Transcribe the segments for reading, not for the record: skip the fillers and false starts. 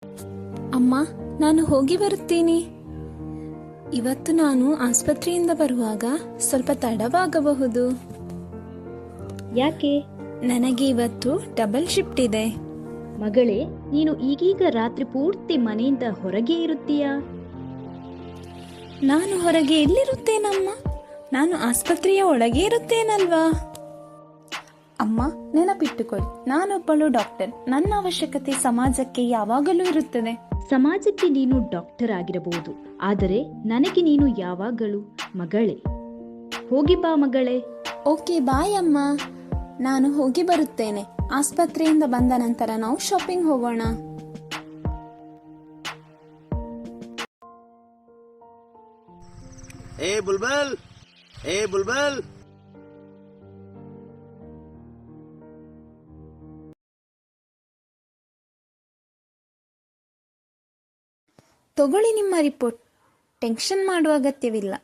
ಅಮ್ಮ, ನಾನು ಹೋಗಿ ಬರುತ್ತೀನಿ. ಇವತ್ತು ನಾನು ಆಸ್ಪತ್ರೆಯಿಂದ ಬರುವಾಗ ಸ್ವಲ್ಪ ತಡವಾಗಬಹುದು. ಯಾಕೆ? ನನಗೆ ಇವತ್ತು ಡಬಲ್ ಶಿಫ್ಟ್ ಇದೆ. ಮಗಳೇ, ನೀನು ಈಗೀಗ ರಾತ್ರಿ ಪೂರ್ತಿ ಮನೆಯಿಂದ ಹೊರಗೆ ಇರುತ್ತೀಯಾ? ನಾನು ಹೊರಗೆ ಎಲ್ಲಿರುತ್ತೇನಮ್ಮ? ನಾನು ಆಸ್ಪತ್ರೆಯ ಒಳಗೆ ಇರುತ್ತೇನಲ್ವಾ? ಅಮ್ಮ, ನೆನಪಿಟ್ಟುಕೊಳ್ಳಿ, ನಾನೊಬ್ಬಳು ಡಾಕ್ಟರ್. ನನ್ನ ಅವಶ್ಯಕತೆ ಸಮಾಜಕ್ಕೆ ಯಾವಾಗಲೂ ಇರುತ್ತದೆ. ಸಮಾಜಕ್ಕೆ ನೀನು ಡಾಕ್ಟರ್ ಆಗಿರಬಹುದು, ಆದರೆ ನನಗೆ ನೀನು ಯಾವಾಗಲೂ ಮಗಳೇ. ಹೋಗಿ ಬಾ ಮಗಳೇ. ಓಕೆ, ಬಾಯ್ ಅಮ್ಮ. ನಾನು ಹೋಗಿ ಬರುತ್ತೇನೆ. ಆಸ್ಪತ್ರೆಯಿಂದ ಬಂದ ನಂತರ ನಾವು ಶಾಪಿಂಗ್ ಹೋಗೋಣ. ಏ ಬುಲ್ಬಲ್, ಏ ಬುಲ್ಬಲ್. ತಗೊಳ್ಳಿ ನಿಮ್ಮ ರಿಪೋರ್ಟ್. ಟೆನ್ಷನ್ ಮಾಡುವ ಅಗತ್ಯವಿಲ್ಲ.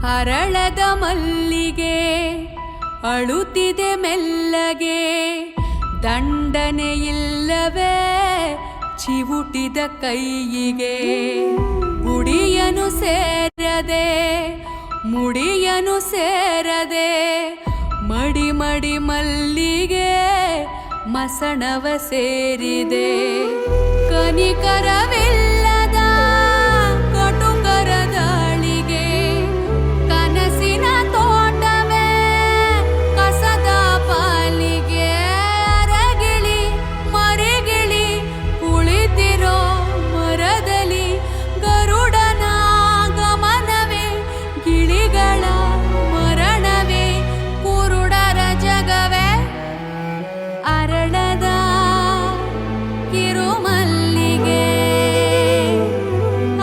ಹರಳದ ಮಲ್ಲಿಗೆ ಅಳುತ್ತಿದೆ ಮೆಲ್ಲಗೆ, ದಂಡನೆಯಿಲ್ಲವೇ ಚಿವುಟಿದ ಕೈಯಿಗೆ. ಗುಡಿಯನು ಸೇರದೆ ಮುಡಿಯನು ಸೇರದೆ, ಮಡಿ ಮಡಿ ಮಲ್ಲಿಗೆ ಮಸಣವ ಸೇರಿದೆ. ಕನಿಕರವಿಲ್ಲದ ಕಟುಕರ ದಾಳಿಗೆ, ಕನಸಿನ ತೋಟವೇ ಕಸದ ಪಾಲಿಗೆ. ಅರಗಿಳಿ ಮರೆಗಿಳಿ ಕುಳಿತಿರೋ ಮರದಲ್ಲಿ, ಗರುಡನ ಗಮನವೇ ಗಿಳಿಗಳ ಮರಣವೇ. ಕುರುಡರ ಜಗವೇ ಅರಳದ ಕಿರುಮಲ್ಲಿಗೆ.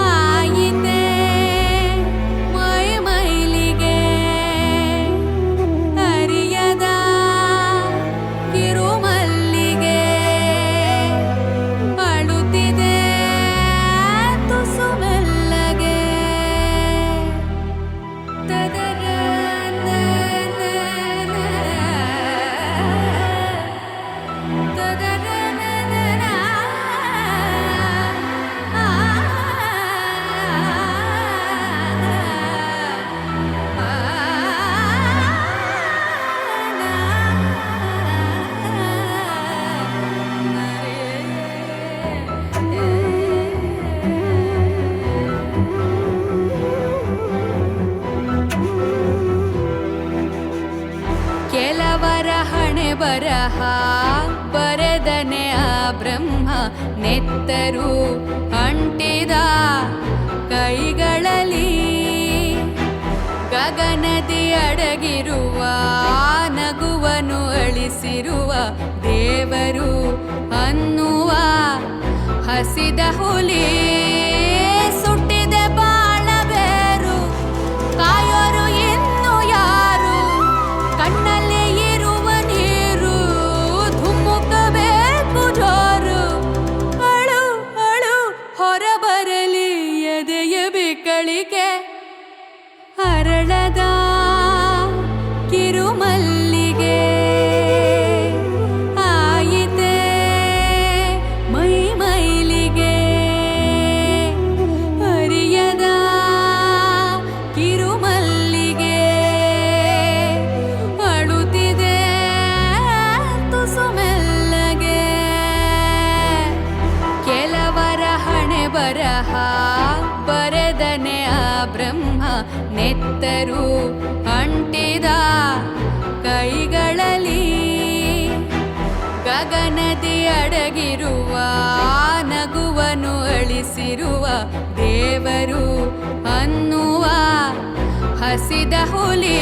ಆಯಿತೆ ಮೈ ಮೈಲಿಗೆ ಅರಿಯದ ಕಿರುಮಲ್ಲಿಗೆ. ಅಳುತ್ತಿದೆ ತುಸು ಮೆಲ್ಲಗೆ. ಕೆಲವರ ಹಣೆ ಬರಹ ಬರೆದನೆ ಆ ಬ್ರಹ್ಮ, ನೆತ್ತರು ಅಂಟಿದ ಕೈಗಳಲ್ಲಿ. ಗಗನದಿ ಅಡಗಿರುವ ನಗುವನು ಅಳಿಸಿರುವ ದೇವರು ಅನ್ನುವ ಹಸಿದ ಹುಲಿ. ಸುಟ್ಟಿದೆ ಬಾಳಬೇರು, ಕಾಯೋರು ಇನ್ನು ಯಾರು? ಕಣ್ಣಲ್ಲಿ ಇರುವ ನೀರು ಧುಮ್ಮುಕಬೇಕು ಜೋರು. ಅಳು ಅಳು ಹೊರಬರಲಿ ಎದೆಯ ಬಿಕ್ಕಳಿಕೆ. ಹರಳದ ಕಿರುಮಲ್ಲಿಗೆ ಆಯಿತೆ ಮೈ ಮೈಲಿಗೆ. ಅರಿಯದ ಕಿರುಮಲ್ಲಿಗೆ ಅಳುತ್ತಿದೆ ತುಸು ಮೆಲ್ಲಗೆ. ಕೆಲವರ ಹಣೆ ಬರಹ ಬರೆದನೆ ಆ ಬ್ರಹ್ಮ, ನೆತ್ತರು ಅಂಟಿದ ಕೈಗಳಲ್ಲಿ. ಗಗನದಿ ಅಡಗಿರುವ ನಗುವನು ಅಳಿಸಿರುವ ದೇವರು ಅನ್ನುವ ಹಸಿದ ಹುಲಿ.